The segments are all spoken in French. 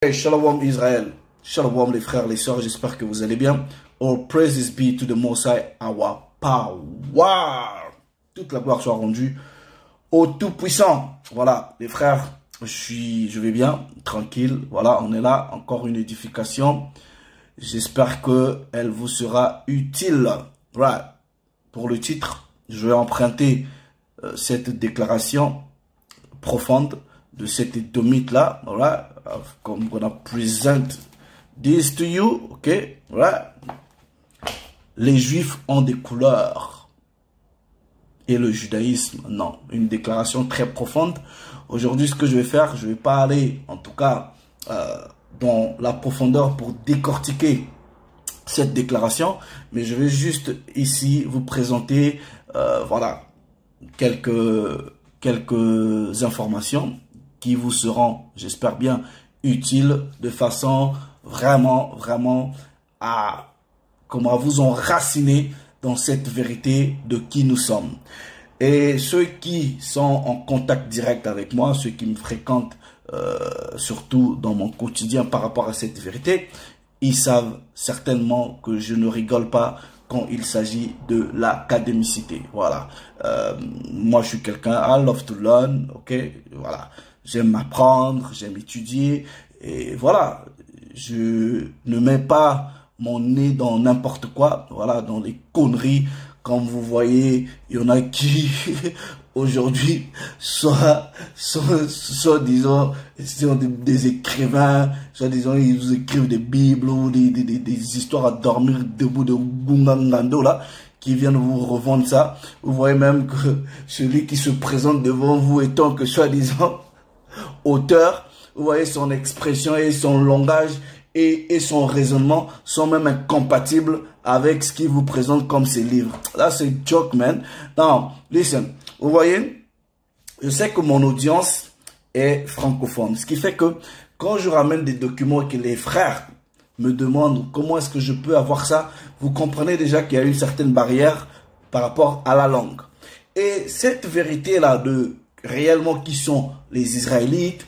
Hey, Shalom Israël, Shalom les frères, les sœurs, j'espère que vous allez bien. All praises be to the Most High, our power. Toute la gloire soit rendue au Tout-Puissant. Voilà, les frères, je vais bien, tranquille. Voilà, on est là, encore une édification. J'espère qu'elle vous sera utile. Voilà, pour le titre, je vais emprunter cette déclaration profonde de cet édomite-là. Voilà, comme on a present this to you, ok, voilà. Les Juifs ont des couleurs et le judaïsme, non. Une déclaration très profonde. Aujourd'hui, ce que je vais faire, je vais pas aller, en tout cas, dans la profondeur pour décortiquer cette déclaration, mais je vais juste ici vous présenter, voilà, quelques informations qui vous seront, j'espère bien, utiles de façon vraiment à vous enraciner dans cette vérité de qui nous sommes. Et ceux qui sont en contact direct avec moi, ceux qui me fréquentent surtout dans mon quotidien par rapport à cette vérité, ils savent certainement que je ne rigole pas quand il s'agit de l'académicité. Voilà. Moi, je suis quelqu'un, I love to learn, ok. Voilà. J'aime apprendre, j'aime étudier, et voilà. Je ne mets pas mon nez dans n'importe quoi, voilà, dans les conneries. Comme vous voyez, il y en a qui, aujourd'hui, soit disons, sont des écrivains, soit disons, ils vous écrivent des bibles ou des histoires à dormir debout de Gungangando, là, qui viennent vous revendre ça. Vous voyez même que celui qui se présente devant vous étant que soi-disant auteur, vous voyez son expression et son langage et son raisonnement sont même incompatibles avec ce qu'il vous présente comme ses livres. Là, c'est joke, man. Non, listen. Vous voyez, je sais que mon audience est francophone. Ce qui fait que quand je ramène des documents et que les frères me demandent comment est-ce que je peux avoir ça, vous comprenez déjà qu'il y a une certaine barrière par rapport à la langue. Et cette vérité-là de réellement qui sont les Israélites,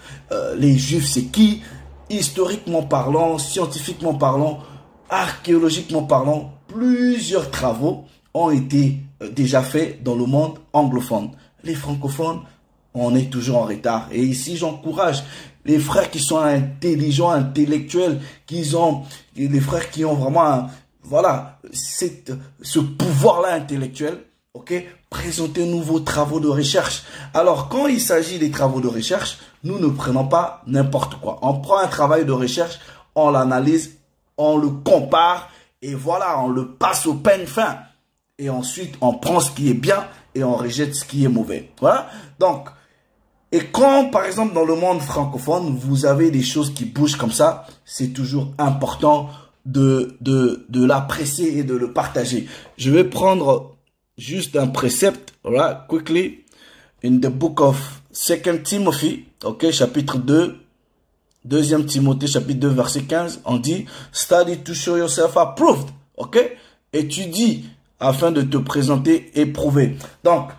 les Juifs, c'est qui? Historiquement parlant, scientifiquement parlant, archéologiquement parlant, plusieurs travaux ont été déjà faits dans le monde anglophone. Les francophones, on est toujours en retard. Et ici, j'encourage les frères qui sont intelligents, intellectuels, les frères qui ont vraiment, voilà, ce pouvoir-là intellectuel. Ok, présentez-nous vos travaux de recherche. Alors, quand il s'agit des travaux de recherche, nous ne prenons pas n'importe quoi. On prend un travail de recherche, on l'analyse, on le compare, et voilà, on le passe au peigne fin. Et ensuite, on prend ce qui est bien et on rejette ce qui est mauvais. Voilà. Donc, et quand, par exemple, dans le monde francophone, vous avez des choses qui bougent comme ça, c'est toujours important de l'apprécier et de le partager. Je vais prendre juste un précepte, voilà, quickly, in the book of 2 Timothy, ok, chapitre 2, 2e Timothée, chapitre 2, verset 15, on dit, study to show yourself approved, ok, étudie afin de te présenter éprouvé. Donc,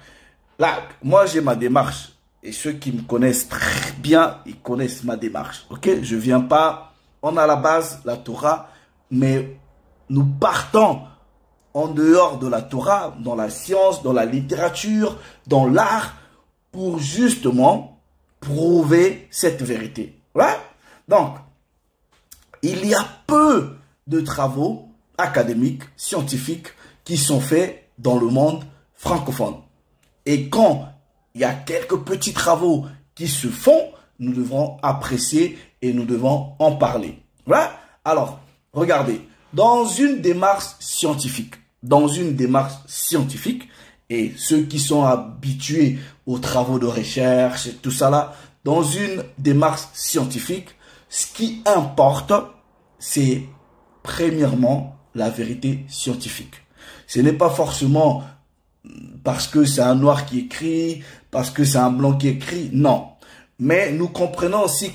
là, moi j'ai ma démarche, et ceux qui me connaissent très bien, ils connaissent ma démarche, ok, je viens pas, on a la base, la Torah, mais nous partons en dehors de la Torah, dans la science, dans la littérature, dans l'art, pour justement prouver cette vérité. Voilà. Donc, il y a peu de travaux académiques, scientifiques, qui sont faits dans le monde francophone. Et quand il y a quelques petits travaux qui se font, nous devons apprécier et nous devons en parler. Voilà. Alors, regardez, dans une démarche scientifique, et ceux qui sont habitués aux travaux de recherche et tout ça là, dans une démarche scientifique, ce qui importe, c'est premièrement la vérité scientifique. Ce n'est pas forcément parce que c'est un noir qui écrit, parce que c'est un blanc qui écrit, non. Mais nous comprenons aussi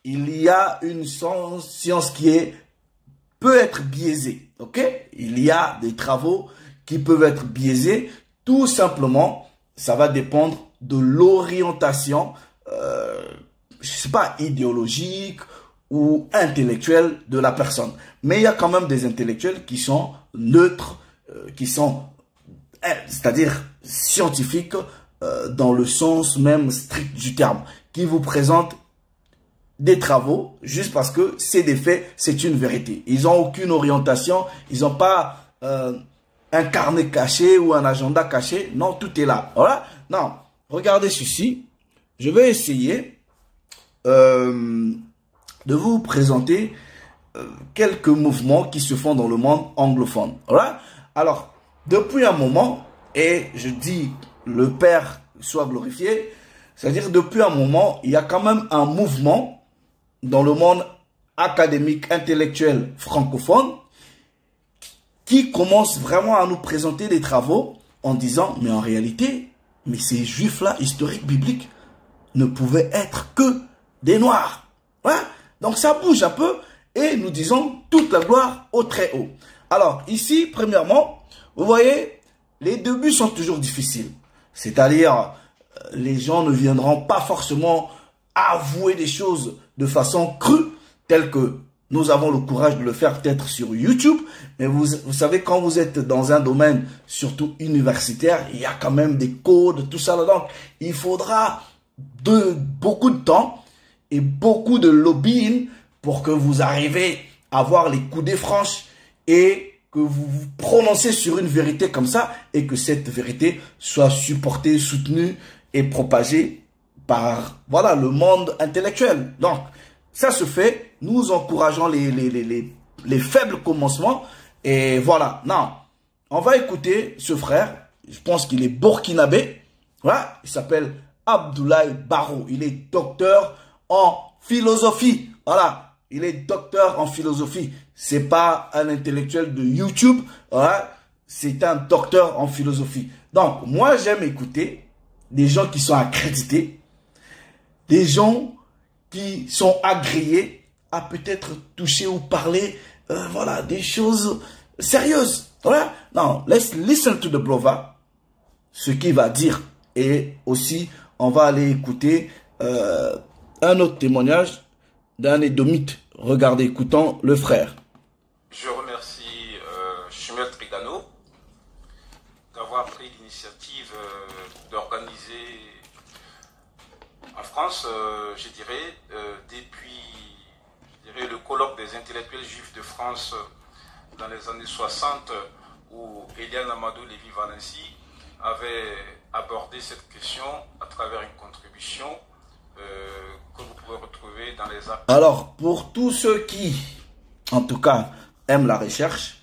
qu'il y a une science qui peut être biaisée, ok? Il y a des travaux qui peuvent être biaisés, tout simplement, ça va dépendre de l'orientation, je sais pas, idéologique ou intellectuelle de la personne. Mais il y a quand même des intellectuels qui sont neutres, qui sont, c'est-à-dire scientifiques dans le sens même strict du terme, qui vous présentent des travaux juste parce que c'est des faits, c'est une vérité. Ils n'ont aucune orientation, ils n'ont pas un carnet caché ou un agenda caché. Non, tout est là. Voilà. Non, regardez ceci. Je vais essayer de vous présenter quelques mouvements qui se font dans le monde anglophone. Voilà. Alors, depuis un moment, et je dis le Père soit glorifié, c'est-à-dire depuis un moment, il y a quand même un mouvement dans le monde académique, intellectuel, francophone, qui commence vraiment à nous présenter des travaux en disant, mais en réalité, mais ces juifs-là, historiques, bibliques, ne pouvaient être que des noirs. Voilà. Donc ça bouge un peu et nous disons toute la gloire au très haut. Alors ici, premièrement, vous voyez, les débuts sont toujours difficiles. C'est-à-dire, les gens ne viendront pas forcément avouer des choses de façon crue, telle que nous avons le courage de le faire peut-être sur YouTube. Mais vous savez, quand vous êtes dans un domaine, surtout universitaire, il y a quand même des codes, tout ça là-dedans. Il faudra beaucoup de temps et beaucoup de lobbying pour que vous arrivez à avoir les coudées franches et que vous vous prononcez sur une vérité comme ça et que cette vérité soit supportée, soutenue et propagée par, voilà, le monde intellectuel. Donc, ça se fait, nous encourageons les faibles commencements et voilà. Non, on va écouter ce frère, je pense qu'il est burkinabé, voilà, il s'appelle Abdoulaye Barrow, il est docteur en philosophie, voilà, il est docteur en philosophie, c'est pas un intellectuel de YouTube, voilà, c'est un docteur en philosophie. Donc, moi j'aime écouter des gens qui sont accrédités, des gens qui sont agréés à peut-être toucher ou parler, voilà, des choses sérieuses. Voilà. Non, let's listen to the brother, ce qu'il va dire. Et aussi, on va aller écouter un autre témoignage d'un édomite. Regardez, écoutons le frère. Je remercie Shmuel Trigano d'avoir pris l'initiative d'organiser en France, je dirais, depuis le colloque des intellectuels juifs de France dans les années 60, où Eliane Amadou Lévy-Valency avait abordé cette question à travers une contribution que vous pouvez retrouver dans les actes. Alors, pour tous ceux qui, en tout cas, aiment la recherche,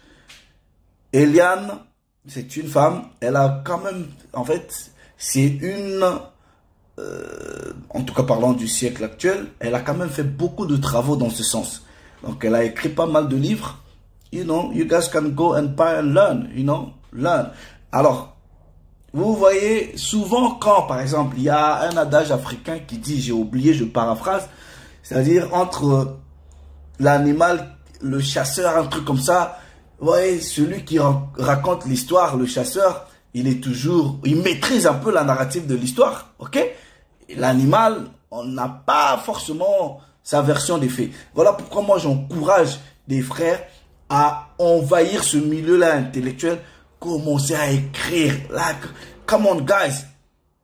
Eliane, c'est une femme, elle a quand même, en fait, c'est une... en tout cas parlant du siècle actuel, elle a quand même fait beaucoup de travaux dans ce sens. Donc elle a écrit pas mal de livres. You know, you guys can go and buy and learn, you know, learn. Alors, vous voyez, souvent quand, par exemple, il y a un adage africain qui dit, j'ai oublié, je paraphrase, c'est-à-dire entre l'animal, le chasseur, un truc comme ça, vous voyez, celui qui raconte l'histoire, le chasseur, il est toujours, il maîtrise un peu la narrative de l'histoire, ok? L'animal, on n'a pas forcément sa version des faits. Voilà pourquoi moi j'encourage des frères à envahir ce milieu-là intellectuel, commencer à écrire. Like, come on guys,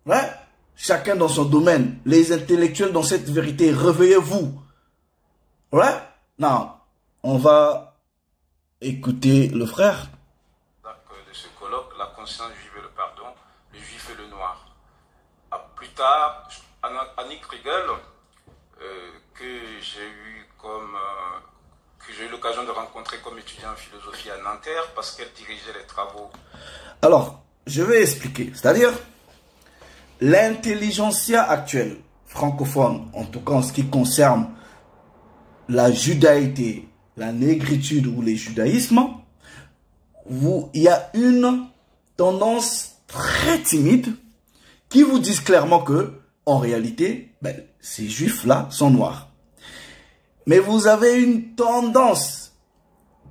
ouais? Chacun dans son domaine. Les intellectuels dans cette vérité, réveillez-vous. Ouais? Non, on va écouter le frère. De ce colloque, la conscience juive et le pardon, le juif et le noir. Plus tard, Annick Riegel, que j'ai eu l'occasion de rencontrer comme étudiant en philosophie à Nanterre, parce qu'elle dirigeait les travaux. Alors, je vais expliquer. C'est-à-dire, l'intelligentsia actuelle, francophone, en tout cas en ce qui concerne la judaïté, la négritude ou les judaïsmes, il y a une tendance très timide qui vous disent clairement que, en réalité, ces juifs-là sont noirs. Mais vous avez une tendance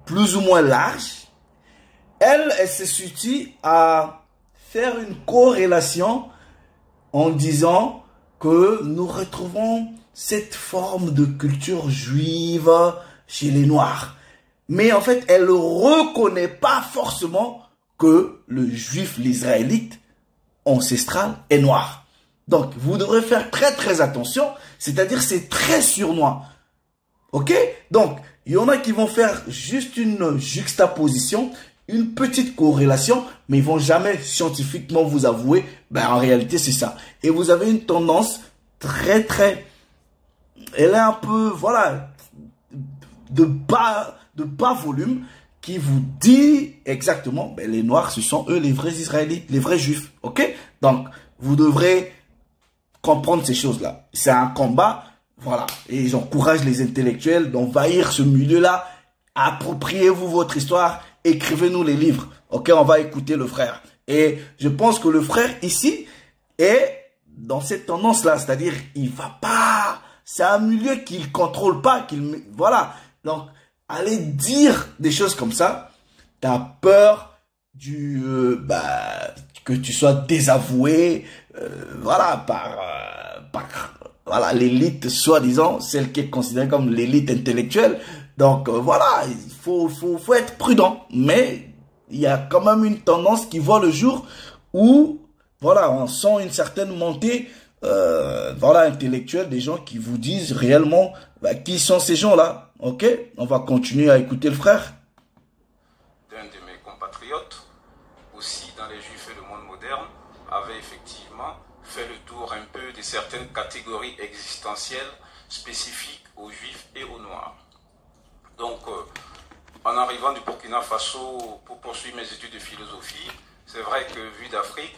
plus ou moins large. Elle se situe à faire une corrélation en disant que nous retrouvons cette forme de culture juive chez les Noirs. Mais en fait, elle ne reconnaît pas forcément que le juif, l'israélite ancestral est noir. Donc, vous devrez faire très très attention, c'est-à-dire c'est très surnois. Ok? Donc, il y en a qui vont faire juste une juxtaposition, une petite corrélation, mais ils vont jamais scientifiquement vous avouer, ben en réalité c'est ça. Et vous avez une tendance très très, elle est un peu, voilà, de bas volume, qui vous dit exactement, ben les Noirs ce sont eux les vrais Israélites, les vrais Juifs, ok? Donc, vous devrez comprendre ces choses-là. C'est un combat, voilà, et j'encourage les intellectuels d'envahir ce milieu-là. Appropriez-vous votre histoire, écrivez-nous les livres, ok? On va écouter le frère. Et je pense que le frère ici est dans cette tendance-là, c'est-à-dire il va pas, c'est un milieu qu'il contrôle pas, voilà. Donc, aller dire des choses comme ça, t'as peur que tu sois désavoué, voilà, par voilà, l'élite, soi-disant, celle qui est considérée comme l'élite intellectuelle. Donc, voilà, il faut être prudent. Mais, il y a quand même une tendance qui voit le jour où, voilà, on sent une certaine montée, voilà, intellectuelle, des gens qui vous disent réellement, qui sont ces gens-là. Ok? On va continuer à écouter le frère. D'un de mes compatriotes, aussi dans les Juifs et le monde moderne, avait effectivement fait le tour un peu de certaines catégories existentielles spécifiques aux Juifs et aux Noirs. Donc, en arrivant du Burkina Faso pour poursuivre mes études de philosophie, c'est vrai que vu d'Afrique,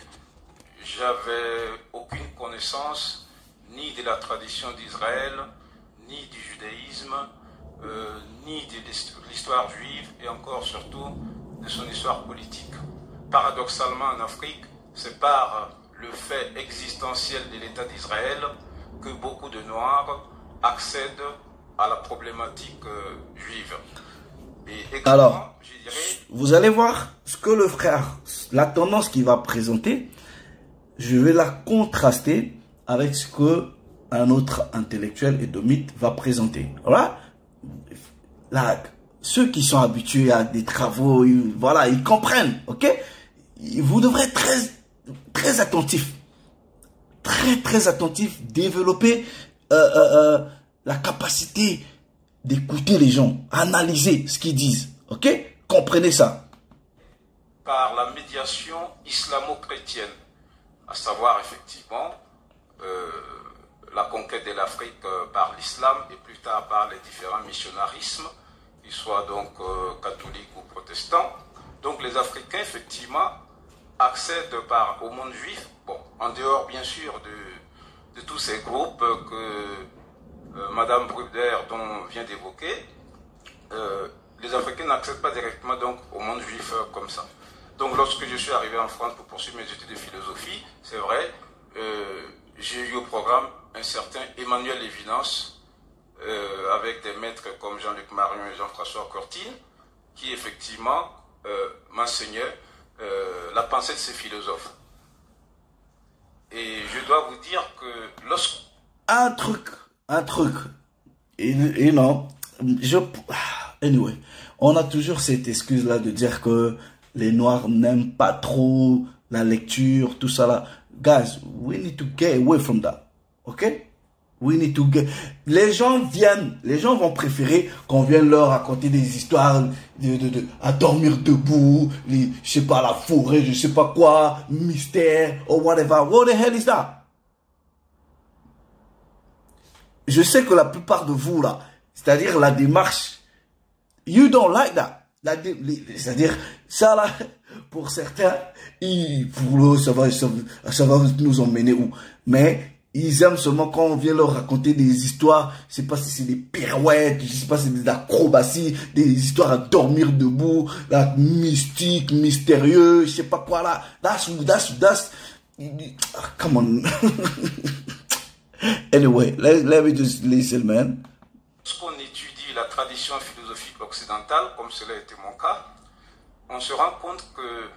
j'avais aucune connaissance ni de la tradition d'Israël, ni du judaïsme, ni de l'histoire juive et encore surtout de son histoire politique. Paradoxalement en Afrique, c'est par le fait existentiel de l'État d'Israël que beaucoup de Noirs accèdent à la problématique juive. Alors, je dirais, vous allez voir ce que le frère, la tendance qu'il va présenter, je vais la contraster avec ce que un autre intellectuel édomite va présenter. Voilà. Là, ceux qui sont habitués à des travaux, voilà, ils comprennent, ok? Vous devrez être très attentif. Très attentif. Développer la capacité d'écouter les gens, analyser ce qu'ils disent, ok? Comprenez ça. Par la médiation islamo-chrétienne, à savoir effectivement la conquête de l'Afrique par l'islam et plus tard par les différents missionnarismes, qu'ils soient donc catholiques ou protestants. Donc les Africains effectivement accèdent au monde juif, bon, en dehors bien sûr de tous ces groupes que Madame Bruder dont vient d'évoquer, les Africains n'accèdent pas directement donc au monde juif comme ça. Donc lorsque je suis arrivé en France pour poursuivre mes études de philosophie, c'est vrai, j'ai eu au programme un certain Emmanuel Lévinas, avec des maîtres comme Jean-Luc Marion et Jean-François Courtine, qui effectivement m'enseignaient la pensée de ces philosophes. Et je dois vous dire que lorsque... Un truc, et non, anyway, on a toujours cette excuse-là de dire que les Noirs n'aiment pas trop la lecture, tout ça là. Guys, we need to get away from that. Ok? We need to get... Les gens vont préférer qu'on vienne leur raconter des histoires à dormir debout, je sais pas, la forêt, je sais pas quoi, mystère, or whatever. What the hell is that? Je sais que la plupart de vous là, c'est-à-dire la démarche, you don't like that. C'est-à-dire, ça là, pour certains, pour eux, ça va nous emmener où? Mais, ils aiment seulement quand on vient leur raconter des histoires, je sais pas si c'est des pirouettes, je sais pas si c'est des acrobaties, des histoires à dormir debout, là, mystique, mystérieux, je sais pas quoi là. That's, come on. Anyway, let me just listen, man. Lorsqu'on étudie la tradition philosophique occidentale, comme cela était mon cas, on se rend compte que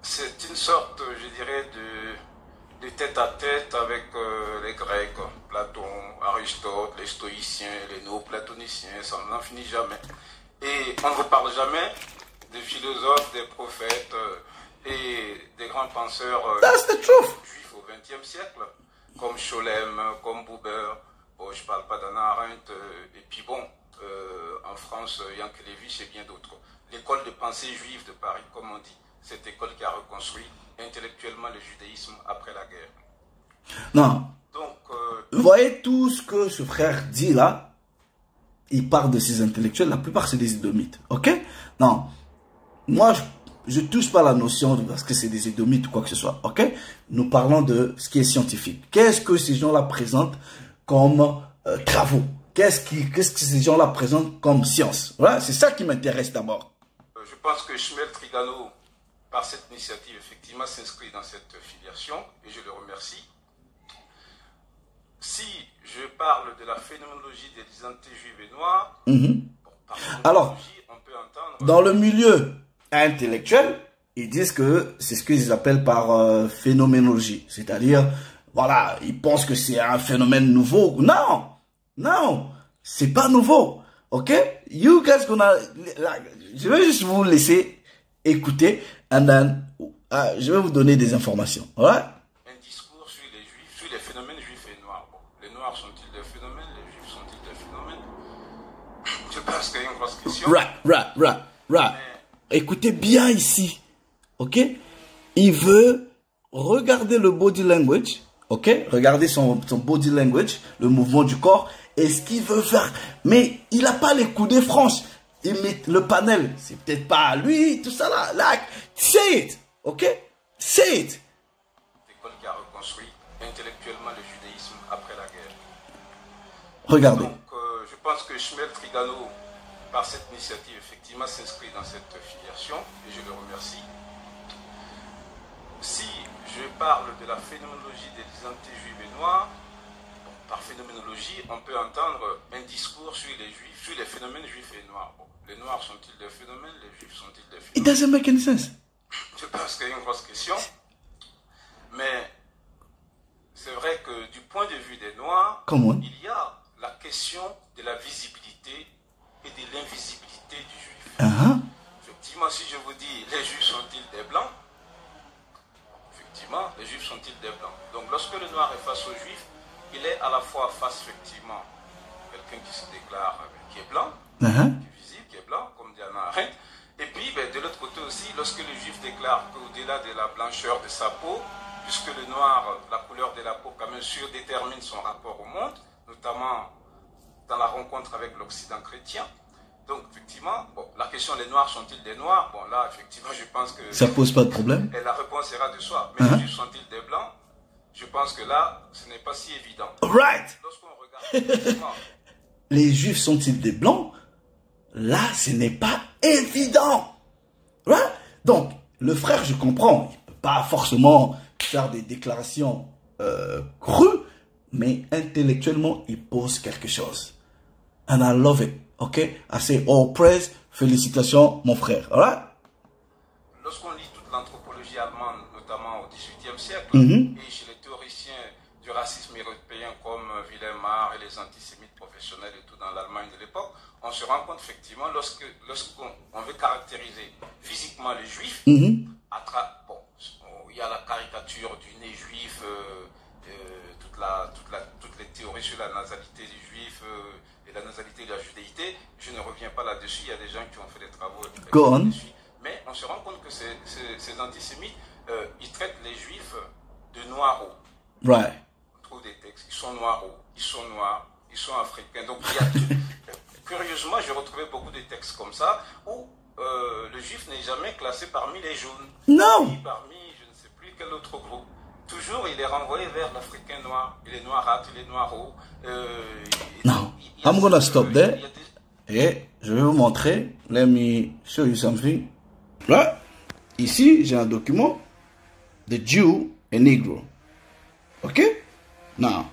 c'est une sorte, je dirais, des tête-à-tête avec les Grecs, Platon, Aristote, les stoïciens, les néo-platoniciens, ça n'en finit jamais. Et on ne vous parle jamais des philosophes, des prophètes et des grands penseurs juifs au XXe siècle, comme Scholem, comme Buber. Bon, je ne parle pas d'Hannah Arendt, et puis bon, en France, Yankelevitch et bien d'autres. L'école de pensée juive de Paris, comme on dit, cette école qui a reconstruit intellectuellement le judaïsme après la guerre. Non. Donc, vous voyez tout ce que ce frère dit là, il parle de ces intellectuels, la plupart c'est des édomites, ok? Non, moi je touche pas la notion parce que c'est des édomites ou quoi que ce soit, ok? Nous parlons de ce qui est scientifique. Qu'est-ce que ces gens-là présentent comme travaux? Qu'est-ce que ces gens-là présentent comme science? Voilà, c'est ça qui m'intéresse d'abord. Je pense que Shmuel Trigano, par cette initiative, effectivement, s'inscrit dans cette filiation, et je le remercie. Si je parle de la phénoménologie des entités juives et noires, par alors, on peut entendre... Dans le milieu intellectuel, ils disent que c'est ce qu'ils appellent par phénoménologie. C'est-à-dire, voilà, ils pensent que c'est un phénomène nouveau. Non, non, c'est pas nouveau. Ok? You guys gonna... Je vais juste vous laisser écouter and then, je vais vous donner des informations. Alright? Un discours sur les juifs, sur les phénomènes juifs et noirs. Bon, les noirs sont-ils des phénomènes? Les juifs sont-ils des phénomènes? Je pense qu'il y a une grosse question. Right. Écoutez bien ici. Ok? Il veut regarder le body language. Ok? Regardez son body language, le mouvement du corps. Et ce qu'il veut faire. Mais il n'a pas les coudées franches. Il met le panel. C'est peut-être pas lui, tout ça là. Like, say it. Ok? Say it. L'école qui a reconstruit intellectuellement le judaïsme après la guerre. Regardez. Donc, je pense que Shmuel Trigano, par cette initiative, effectivement, s'inscrit dans cette filiation, et je le remercie. Si je parle de la phénoménologie des entités juives et noires, par phénoménologie, on peut entendre un discours sur les juifs, sur les phénomènes juifs et noirs. Bon, les noirs sont-ils des phénomènes? Les juifs sont-ils des phénomènes? It doesn't make any sense. Je pense qu'il y a une grosse question. Mais c'est vrai que du point de vue des noirs, il y a la question de la visibilité et de l'invisibilité du juif. Effectivement, si je vous dis, les juifs sont-ils des blancs? Effectivement, les juifs sont-ils des blancs? Donc lorsque le noir est face aux juifs, il est à la fois face, effectivement, quelqu'un qui se déclare, qui est blanc, qui est visible, qui est blanc, comme dit Hannah Arendt. Et puis, de l'autre côté aussi, lorsque le juif déclare qu'au-delà de la blancheur de sa peau, puisque le noir, la couleur de la peau, quand même, surdétermine son rapport au monde, notamment dans la rencontre avec l'Occident chrétien. Donc, effectivement, bon, la question, les noirs sont-ils des noirs? Bon, là, effectivement, je pense que... Ça pose pas de problème. Et la réponse sera de soi. Mais les juifs sont-ils des blancs? Je pense que là, ce n'est pas si évident. Right. Lorsqu'on regarde... les juifs sont-ils des blancs? Là, ce n'est pas évident. Right? Donc, le frère, je comprends. Il ne peut pas forcément faire des déclarations crues, mais intellectuellement, il pose quelque chose. And I love it. Ok? I say all praise. Félicitations, mon frère. Alright? Lorsqu'on lit toute l'anthropologie allemande, notamment au XVIIIe siècle, et chez les théoriciens du racisme européen comme Wilhelm Marr et les antisémites professionnels et tout dans l'Allemagne de l'époque, on se rend compte effectivement, lorsqu'on veut caractériser physiquement les juifs, bon, il y a la caricature du nez juif, toutes les théories sur la nasalité du juif et la nasalité de la judéité. Je ne reviens pas là-dessus, il y a des gens qui ont fait des travaux là-dessus. Mais on se rend compte que ces antisémites, ils traitent les juifs de noireaux. Right. On trouve des textes, ils sont noireaux, ils sont noirs, ils sont africains. Donc, curieusement, j'ai retrouvé beaucoup de textes comme ça où le juif n'est jamais classé parmi les jaunes. Non. Ni parmi je ne sais plus quel autre groupe. Toujours, il est renvoyé vers l'Africain noir. Il est noirâtre, il est noiro. Non. I'm gonna stop there. Et je vais vous montrer. Let me show you something. Là, ici, j'ai un document. The Jew and Negro. Ok? Now,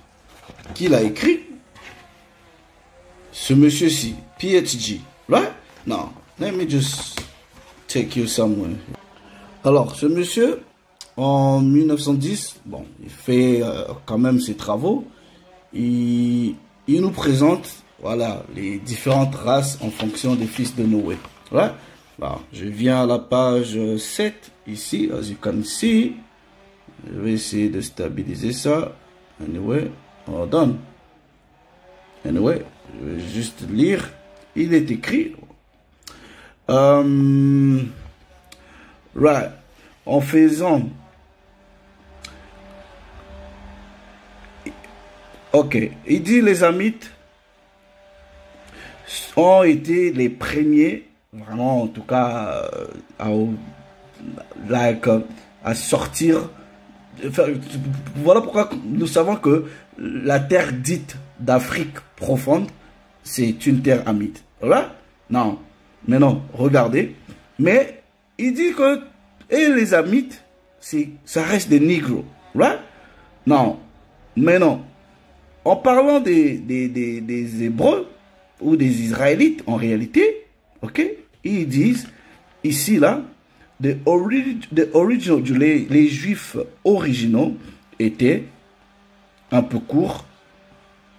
qui l'a écrit? Ce monsieur-ci, PhD. Right? Now, let me just take you somewhere. Alors, ce monsieur, en 1910, bon, il fait quand même ses travaux. Il nous présente, voilà, les différentes races en fonction des fils de Noé. Ouais. Bon, je viens à la page 7, ici, as you can see. Je vais essayer de stabiliser ça. Anyway, hold on. Anyway, je vais juste lire. Il est écrit. Right. En faisant. Ok. Il dit les Hamites ont été les premiers, vraiment en tout cas, à sortir. Voilà pourquoi nous savons que la terre dite d'Afrique profonde, c'est une terre hamite. Voilà? Non. Mais non, regardez. Mais il dit que et les Hamites, ça reste des négros. Right? Non. Mais non. En parlant des Hébreux ou des Israélites, en réalité, ok, ils disent ici, là, les Juifs originaux étaient un peu courts,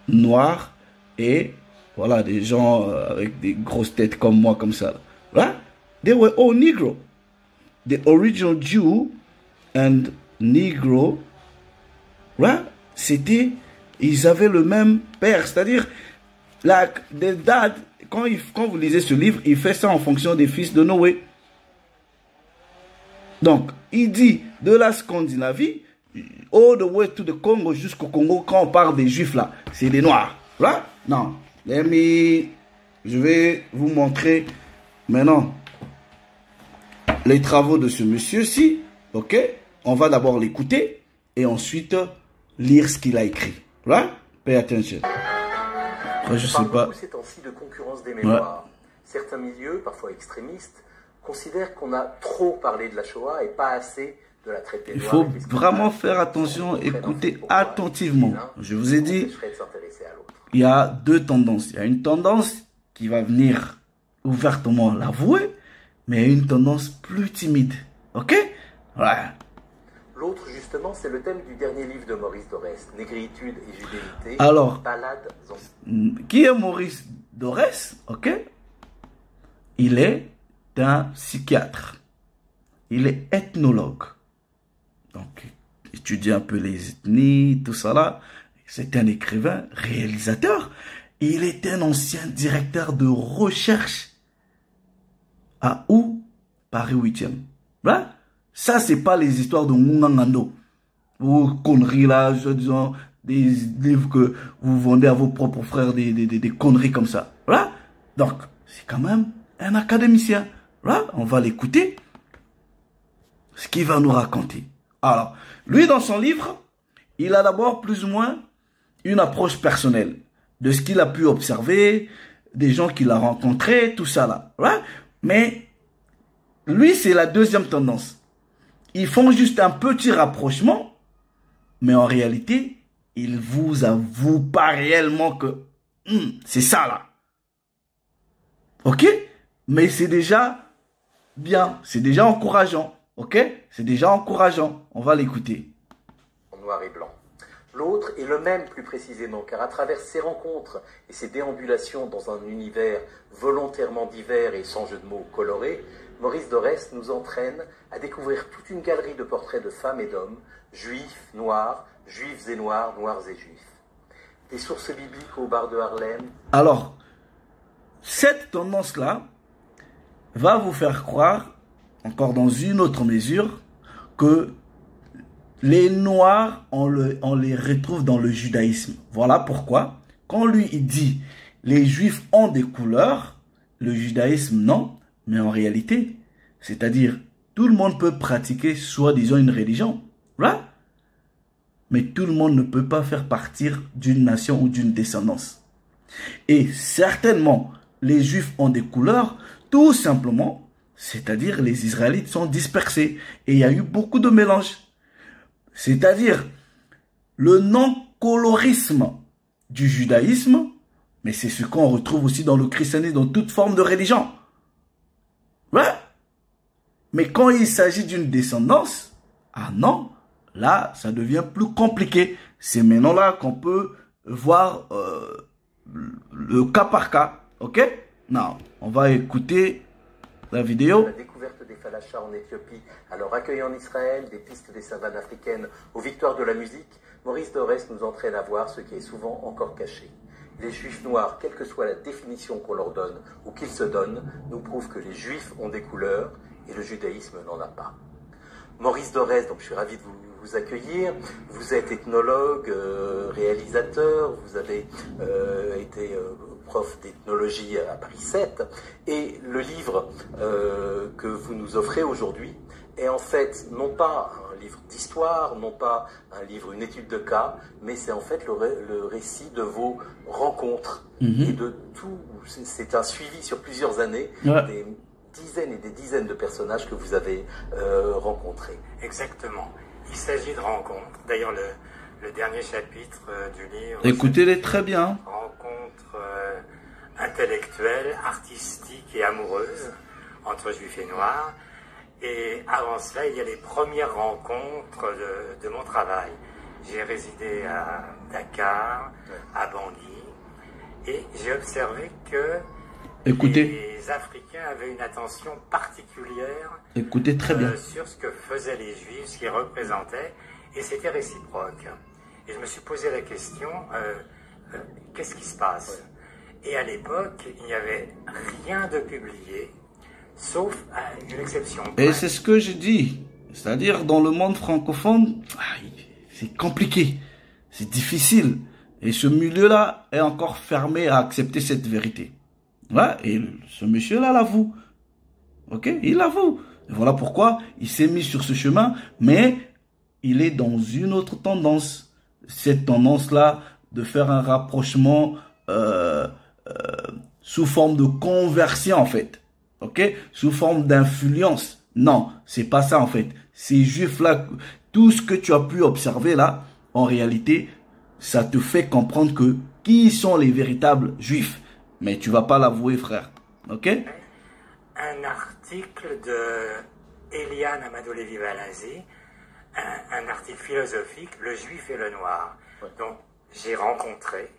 noirs et voilà, des gens avec des grosses têtes comme moi, comme ça. Right? They were all Negro. The original Jew and Negro, right? C'était, ils avaient le même père, c'est-à-dire, the dad, quand vous lisez ce livre, il fait ça en fonction des fils de Noé. Donc, il dit de la Scandinavie, all the way to the Congo, jusqu'au Congo, quand on parle des Juifs là, c'est des Noirs. Right? Non. Je vais vous montrer maintenant les travaux de ce monsieur-ci. Ok? On va d'abord l'écouter et ensuite lire ce qu'il a écrit. Right? Pay attention. Après, je sais pas. Ces temps-ci de concurrence des mémoires. Ouais. Certains milieux, parfois extrémistes, considèrent qu'on a trop parlé de la Shoah et pas assez de la traite des Noirs. Il faut vraiment faire attention, écouter attentivement. Je vous ai dit, il y a deux tendances. Il y a une tendance qui va venir ouvertement l'avouer, mais il y a une tendance plus timide. Ok? Ouais. L'autre, justement, c'est le thème du dernier livre de Maurice Dorès, Négritude et Judéité. Alors, Balades qui est Maurice Dorès? Ok? Il est un psychiatre. Il est ethnologue. Donc, il étudie un peu les ethnies, tout ça là. C'est un écrivain, réalisateur. Il est un ancien directeur de recherche à Paris 8e. Là, ça, c'est pas les histoires de Mungangando. Ou conneries là, disons, des livres que vous vendez à vos propres frères, des conneries comme ça. Là, donc, c'est quand même un académicien. Là, on va l'écouter. Ce qu'il va nous raconter. Alors, lui, dans son livre, il a d'abord plus ou moins une approche personnelle de ce qu'il a pu observer, des gens qu'il a rencontrés, tout ça là. Right? Mais lui, c'est la deuxième tendance. Ils font juste un petit rapprochement, mais en réalité, ils vous avouent pas réellement que c'est ça là. Ok? Mais c'est déjà bien, c'est déjà encourageant. Ok? C'est déjà encourageant. On va l'écouter. En noir et blanc. L'autre est le même plus précisément, car à travers ses rencontres et ses déambulations dans un univers volontairement divers et sans jeu de mots coloré, Maurice Dorès nous entraîne à découvrir toute une galerie de portraits de femmes et d'hommes, juifs, noirs, juifs et noirs, noirs et juifs. Des sources bibliques au bar de Harlem. Alors, cette tendance-là va vous faire croire, encore dans une autre mesure, que les Noirs, on les retrouve dans le judaïsme. Voilà pourquoi, quand lui, il dit « les Juifs ont des couleurs », le judaïsme, non. Mais en réalité, c'est-à-dire, tout le monde peut pratiquer soi-disant une religion. Right? Mais tout le monde ne peut pas faire partir d'une nation ou d'une descendance. Et certainement, les Juifs ont des couleurs, tout simplement, c'est-à-dire les Israélites sont dispersés. Et il y a eu beaucoup de mélanges. C'est-à-dire, le non-colorisme du judaïsme, mais c'est ce qu'on retrouve aussi dans le christianisme, dans toute forme de religion. Ouais. Mais quand il s'agit d'une descendance, Ah non, là, ça devient plus compliqué. C'est maintenant là qu'on peut voir le cas par cas. Ok? Non, on va écouter la vidéo. La découverte des Falachas en Éthiopie, à leur accueil en Israël, des pistes des savanes africaines aux victoires de la musique, Maurice Dorès nous entraîne à voir ce qui est souvent encore caché. Les Juifs noirs, quelle que soit la définition qu'on leur donne ou qu'ils se donnent, nous prouvent que les Juifs ont des couleurs et le judaïsme n'en a pas. Maurice Dorès, donc je suis ravi de vous accueillir. Vous êtes ethnologue, réalisateur, vous avez été prof d'ethnologie à Paris 7. Et le livre que vous nous offrez aujourd'hui est en fait non pas un livre d'histoire, non pas un livre, une étude de cas, mais c'est en fait le récit de vos rencontres et de tout. C'est un suivi sur plusieurs années. Des dizaines et des dizaines de personnages que vous avez rencontrés. Exactement. Il s'agit de rencontres. D'ailleurs, le dernier chapitre du livre... Écoutez-les très bien. Rencontres intellectuelles, artistiques et amoureuses entre juifs et noirs. Et avant cela, il y a les premières rencontres de mon travail. J'ai résidé à Dakar, à Bangui, et j'ai observé que les Africains avaient une attention particulière sur ce que faisaient les Juifs, ce qu'ils représentaient, et c'était réciproque. Et je me suis posé la question, qu'est-ce qui se passe? Et à l'époque, il n'y avait rien de publié, sauf à une exception. Et c'est ce que je dis, c'est-à-dire dans le monde francophone, c'est compliqué, c'est difficile, et ce milieu-là est encore fermé à accepter cette vérité. Ouais, et ce monsieur-là l'avoue. Ok, il l'avoue. Voilà pourquoi il s'est mis sur ce chemin, mais il est dans une autre tendance. Cette tendance-là de faire un rapprochement sous forme de conversion, en fait. Ok, sous forme d'influence. Non, c'est pas ça, en fait. Ces juifs-là, tout ce que tu as pu observer là, en réalité, ça te fait comprendre que qui sont les véritables juifs. Mais tu vas pas l'avouer, frère. Ok? Un article de Eliane Amadou Lévy-Valazi, un article philosophique, Le Juif et le Noir. Donc, j'ai rencontré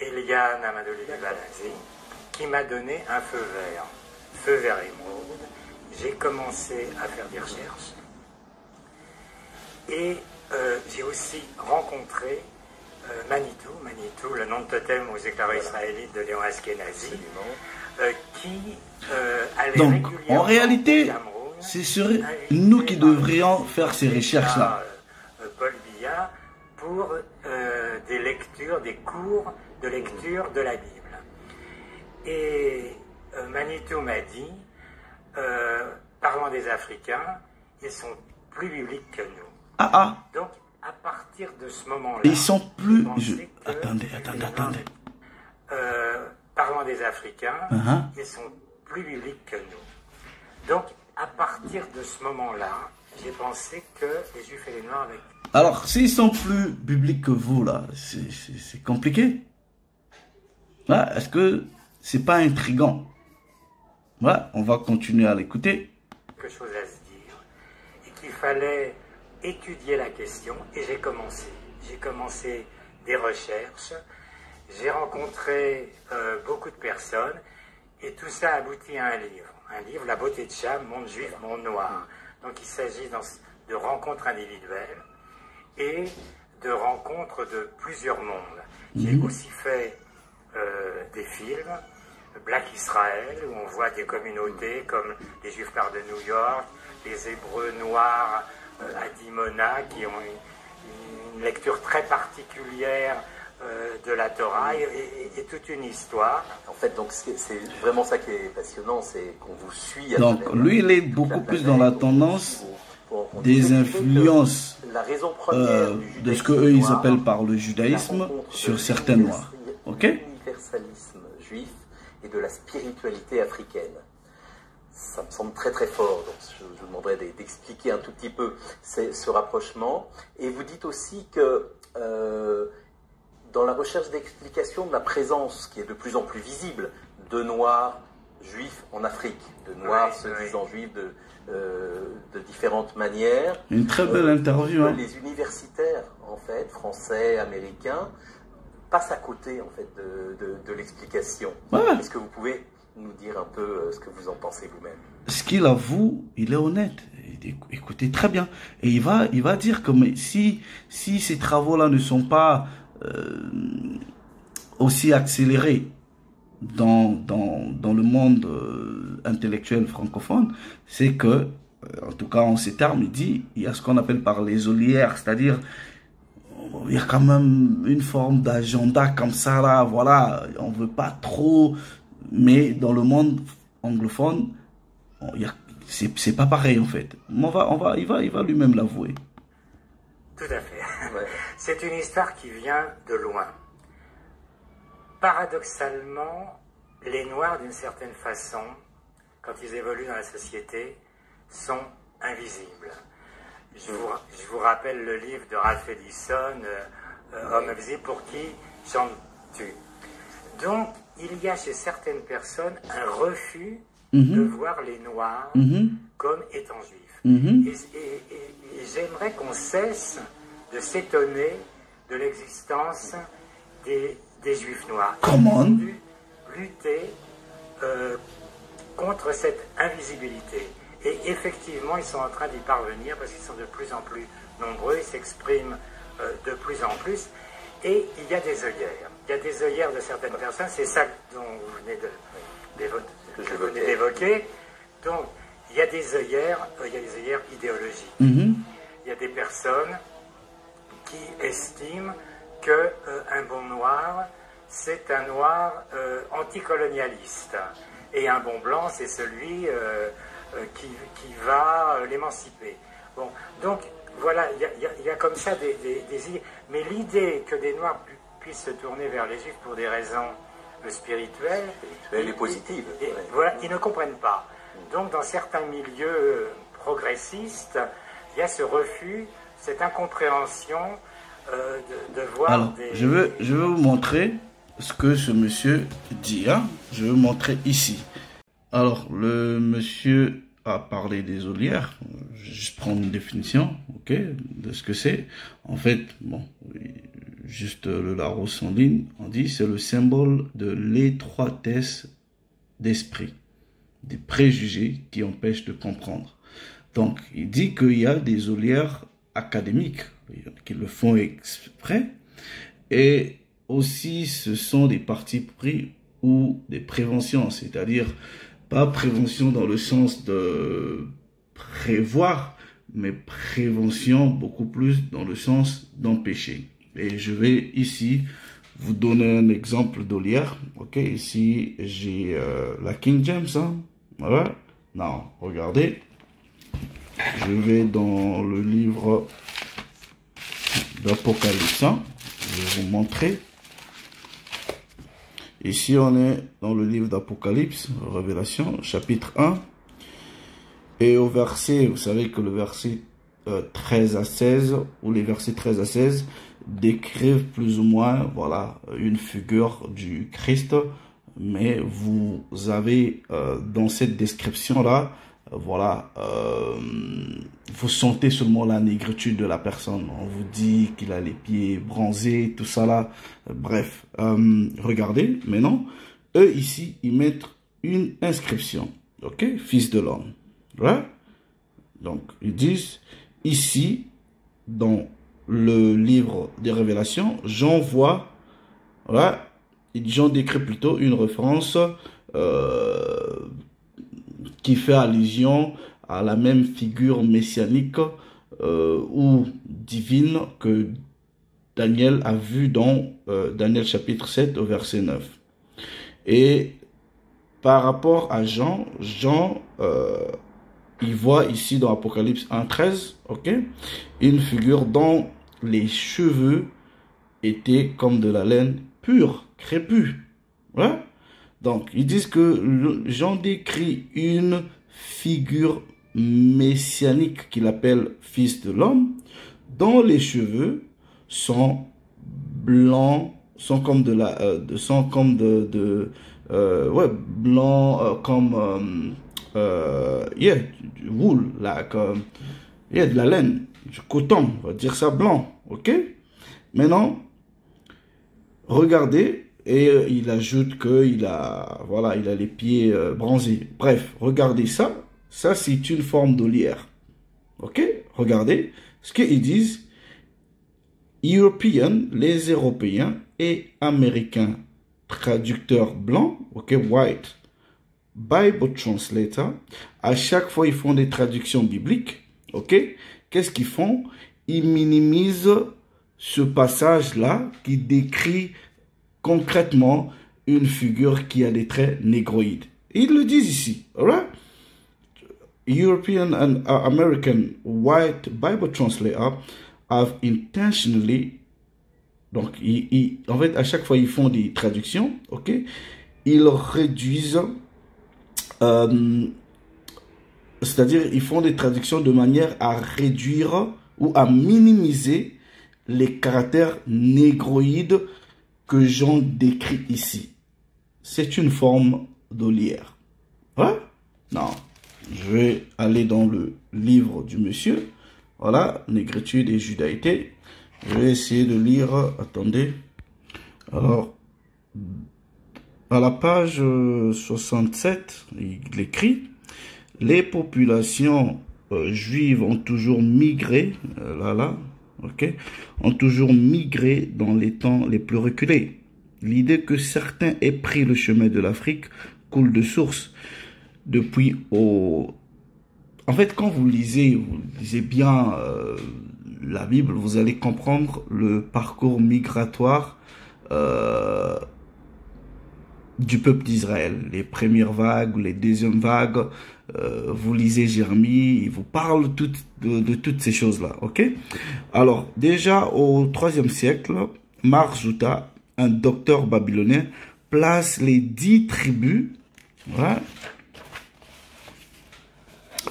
Eliane Amadou Lévy-Valazi, qui m'a donné un feu vert émeraude. J'ai commencé à faire des recherches. Et j'ai aussi rencontré Manitou, le nom de totem aux éclaireurs israélites de Léon Askenazi, qui allait donc, régulièrement en réalité, ce serait nous qui devrions faire ces recherches-là. Paul Biya pour des lectures, des cours de lecture de la Bible. Et Manitou m'a dit, parlant des Africains, ils sont plus bibliques que nous. Donc, à partir de ce moment-là... Ils sont plus... Attendez. Parlant des Africains, ils sont plus bibliques que nous. Donc, à partir de ce moment-là, j'ai pensé que les Juifs et les Noirs... Alors, s'ils sont plus bibliques que vous, là, c'est compliqué. Ouais, est-ce que c'est pas intriguant? Ouais, on va continuer à l'écouter. Quelque chose à se dire. Et qu'il fallait étudier la question, et j'ai commencé. J'ai commencé des recherches, j'ai rencontré beaucoup de personnes, et tout ça aboutit à un livre, La beauté de Cham, monde juif, monde noir. Donc il s'agit de rencontres individuelles et de rencontres de plusieurs mondes. J'ai aussi fait des films, Black Israel, où on voit des communautés comme les Juifs Noirs de New York, les Hébreux noirs à Dimona, qui ont une lecture très particulière de la Torah et toute une histoire. En fait, donc c'est vraiment ça qui est passionnant, c'est qu'on vous suit. Donc lui, il est beaucoup plus dans la tendance des influences de ce qu'eux ils appellent par le judaïsme sur certains noirs. Ok? L'universalisme juif et de la spiritualité africaine. Ça me semble très très fort, donc je vous demanderai d'expliquer un tout petit peu ce rapprochement. Et vous dites aussi que dans la recherche d'explication de la présence qui est de plus en plus visible de noirs juifs en Afrique, de noirs se disant juifs de différentes manières. Une très belle interview. Hein. Les universitaires, en fait, français, américains, passent à côté, en fait, de l'explication. Ouais. Est-ce que vous pouvez nous dire un peu ce que vous en pensez vous-même? Ce qu'il avoue, il est honnête. Écoutez très bien. Et il va dire que si ces travaux-là ne sont pas aussi accélérés dans le monde intellectuel francophone, c'est que, en tout cas en ces termes, il dit, il y a ce qu'on appelle par les olières, c'est-à-dire, il y a quand même une forme d'agenda comme ça, là, voilà, on veut pas trop, mais dans le monde anglophone, c'est pas pareil en fait. Il va lui-même l'avouer. Tout à fait. Ouais. C'est une histoire qui vient de loin. Paradoxalement, les Noirs, d'une certaine façon, quand ils évoluent dans la société, sont invisibles. Je vous rappelle le livre de Ralph Ellison, Homme invisible, pour qui chantes-tu? Donc, il y a chez certaines personnes un refus de voir les Noirs comme étant juifs. Et j'aimerais qu'on cesse de s'étonner de l'existence des juifs noirs. Comment? Ils ont dû lutter contre cette invisibilité. Et effectivement, ils sont en train d'y parvenir parce qu'ils sont de plus en plus nombreux, ils s'expriment de plus en plus. Et il y a des œillères. Il y a des œillères de certaines personnes, c'est ça dont vous venez d'évoquer. Donc, il y a des œillères idéologiques. Il y a des personnes qui estiment qu'un bon noir, c'est un noir anticolonialiste. Et un bon blanc, c'est celui qui va l'émanciper. Bon, donc, voilà, il y a comme ça des idées. Mais l'idée que des noirs puissent se tourner vers les juifs pour des raisons spirituelles et positives. Voilà, ils ne comprennent pas. Donc, dans certains milieux progressistes, il y a ce refus, cette incompréhension de voir. Alors, je veux vous montrer ce que ce monsieur dit. Hein? Je vais vous montrer ici. Alors, le monsieur a parlé des olières. Je prends une définition, ok, de ce que c'est. En fait, bon, juste le Larousse en ligne, on dit c'est le symbole de l'étroitesse d'esprit, des préjugés qui empêchent de comprendre. Donc, il dit qu'il y a des olières académiques qui le font exprès, et aussi ce sont des partis pris ou des préventions, c'est-à-dire pas prévention dans le sens de prévoir, mais prévention beaucoup plus dans le sens d'empêcher. Et je vais ici vous donner un exemple d'olière. Ok, ici j'ai la King James, hein, voilà. Non, regardez, je vais dans le livre d'Apocalypse, hein. Je vais vous montrer. Ici, on est dans le livre d'Apocalypse, Révélation, chapitre 1. Et au verset, vous savez que le verset 13 à 16, ou les versets 13 à 16, décrivent plus ou moins, voilà, une figure du Christ. Mais vous avez, dans cette description-là, voilà, vous sentez seulement la négritude de la personne. On vous dit qu'il a les pieds bronzés, tout ça là. Bref, regardez, maintenant, eux ici, ils mettent une inscription, ok, fils de l'homme. Ouais? Donc, ils disent, ici, dans le livre des Révélations, Jean voit, voilà, Jean décrit plutôt une référence qui fait allusion à la même figure messianique ou divine que Daniel a vu dans Daniel chapitre 7 au verset 9. Et par rapport à Jean, il voit ici dans Apocalypse 1:13, ok, une figure dont les cheveux étaient comme de la laine pure, crépue. Ouais? Donc, ils disent que Jean décrit une figure messianique qu'il appelle fils de l'homme, dont les cheveux sont blancs sont comme ouais, blanc comme yeah, du wool, like, yeah, de la laine, du coton, on va dire ça blanc, ok? Maintenant, regardez, et il ajoute qu'il a, voilà, il a les pieds bronzés. Bref, regardez ça, ça c'est une forme d'olière, ok? Regardez ce qu'ils disent. European, les Européens et Américains, traducteurs blancs, ok, white, Bible translator, à chaque fois ils font des traductions bibliques, ok, qu'est-ce qu'ils font? Ils minimisent ce passage-là qui décrit concrètement une figure qui a des traits négroïdes. Ils le disent ici, alright? European and American white Bible translator have intentionally, donc en fait à chaque fois ils font des traductions, ok, ils réduisent, c'est-à-dire ils font des traductions de manière à réduire ou à minimiser les caractères négroïdes que j'en décris ici. C'est une forme d'olière. Ouais? Non, je vais aller dans le livre du monsieur. Voilà, négritude et judaïté. Je vais essayer de lire. Attendez. Alors, à la page 67, il écrit: les populations juives ont toujours migré, ok, ont toujours migré dans les temps les plus reculés. L'idée que certains aient pris le chemin de l'Afrique coule de source. Depuis au... En fait, quand vous lisez bien la Bible, vous allez comprendre le parcours migratoire du peuple d'Israël. Les premières vagues, les deuxièmes vagues, vous lisez Jérémie, il vous parle de toutes ces choses-là, ok? Alors, déjà au IIIe siècle, Mar Zouta, un docteur babylonien, place les 10 tribus, voilà,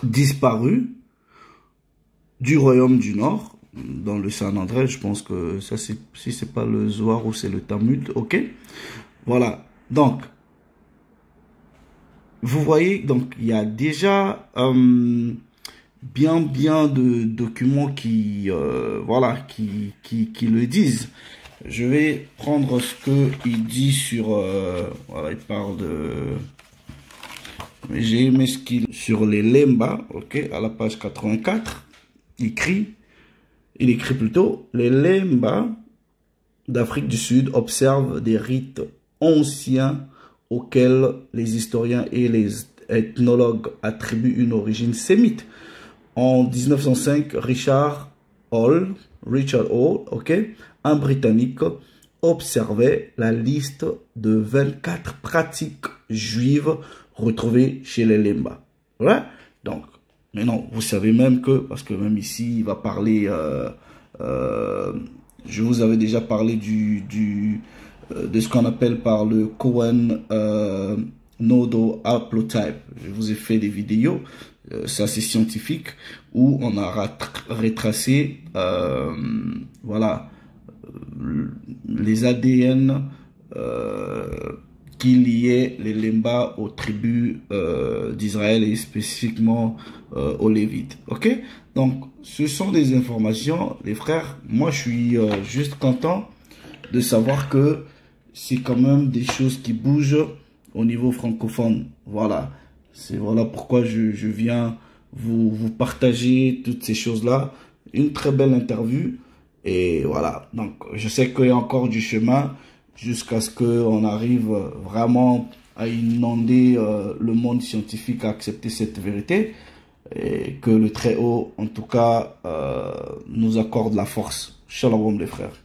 disparues du royaume du Nord, dans le Saint-André. Je pense que ça, si c'est pas le Zohar ou c'est le Talmud, ok? Voilà, donc, vous voyez, donc il y a déjà bien de documents qui voilà qui le disent. Je vais prendre ce que il dit sur voilà, il parle de, j'ai aimé ce qu'il sur les Lemba, ok, à la page 84, il écrit plutôt: les Lemba d'Afrique du Sud observent des rites anciens auxquels les historiens et les ethnologues attribuent une origine sémite. En 1905, Richard Hall, ok, un Britannique, observait la liste de 24 pratiques juives retrouvées chez les Lemba. Ouais? Donc, maintenant, vous savez même que, parce que même ici, il va parler, je vous avais déjà parlé de ce qu'on appelle par le Cohen Nodo haplotype. Je vous ai fait des vidéos, c'est assez scientifique, où on a retracé voilà, les ADN qui liaient les Lemba aux tribus d'Israël et spécifiquement aux Lévites. Ok? Donc, ce sont des informations, les frères. Moi, je suis juste content de savoir que c'est quand même des choses qui bougent au niveau francophone. Voilà. C'est voilà pourquoi je viens vous partager toutes ces choses-là. Une très belle interview. Et voilà. Donc, je sais qu'il y a encore du chemin jusqu'à ce qu'on arrive vraiment à inonder le monde scientifique à accepter cette vérité. Et que le Très-Haut, en tout cas, nous accorde la force. Shalom les frères.